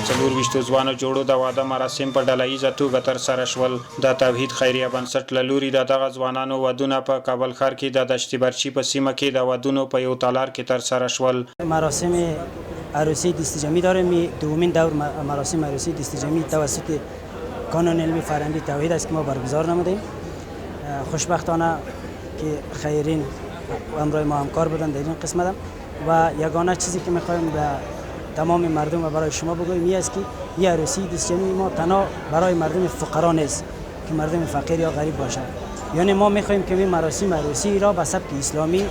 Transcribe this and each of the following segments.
24 ځوانو جوړو د واده مراسم په ډله ییزه توګه ترسره شول. د توحید خیریه بنسټ له لوري د دغه ځوانانو ودونه په کابل ښار کې د دشت برچی په سیمه کې د ودونو په یو تالار کې ترسره شول. مراسم عروسی دستجمعی داریم. دومین دور مراسم عروسی دستجمعی توسط کانون علمی فرهنگی توحید است که ما برگزار نمودیم. خوشبختانه که خیرین همراه ما همکار بودن در این قسمت و یگانه چیزی که میخوایم به تمام مردم و برای شما بگویم این است که این عروسی دستجمعی ما تنها برای مردم فقرا نیست که مردم فقیر یا غریب باشد. یعنی ما میخوایم که این مراسم عروسی را به سبک اسلامی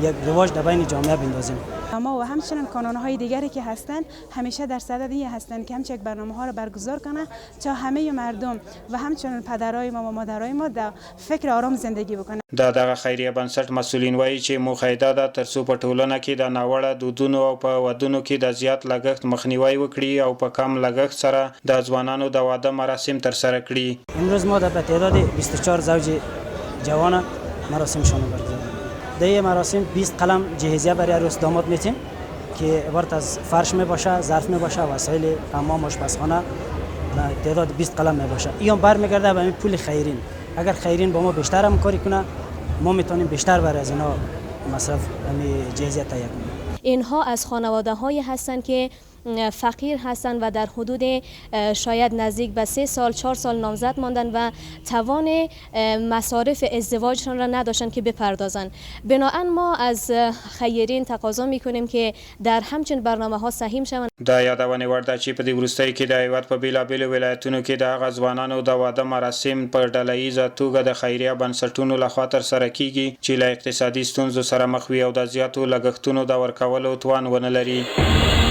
یک رواج در بین جامعه بندازیم. ما و همچنین کانونهای دیگری که هستند همیشه در صدد این هستند که همچنین برنامه‌ها را برگزار کنند تا همه مردم و همچنین پدرای ما و مادرای ما در فکر آرام زندگی بکنند. دغه خیریه بنسټ مسولین وایي چې موخه ده ترڅو په ټولنه کې د ناوړه دودونو او په ودونو کې د زیات لګښت مخنیوي وکړي او په کم لګښت سره د ځوانانو د واده مراسم ترسره کړي. امروز ما در تعداد 24 زوج جوان مراسم شامل برگزار در این مراسم 20 قلم جهیزیه برای عروس داماد میتیم که عبارت از فرش می باشه، ظرف می باشه، وسایل حمام، آشپزخانه تعداد 20 قلم می باشه. این برمیگرده به پول خیرین. اگر خیرین با ما بیشتر همکاری کنه ما میتونیم بیشتر برای از اینا مصرف جهیزیه تهیه کنیم. اینها از خانواده های هستند که فقیر هستند و در حدود شاید نزدیک به 3 سال 4 سال نامزد ماندن و توان مصارف ازدواجشان را نداشتند که بپردازند. بنابراین ما از خیرین تقاضا میکنیم که در همچین برنامه ها سهیم شوند. دا یادونه ورده چې په دې وروستۍ کې د هیواد په بیلابیلو ولایتونو کې د هغه ځوانانو د واده مراسم په ډله ییزه توګه د خیریه بنسټونو لخوا ترسره کیږي چې له اقتصادي ستونزو سره مخ وي او د زیاتو لګښتونو د ورکولو توان ونه لري.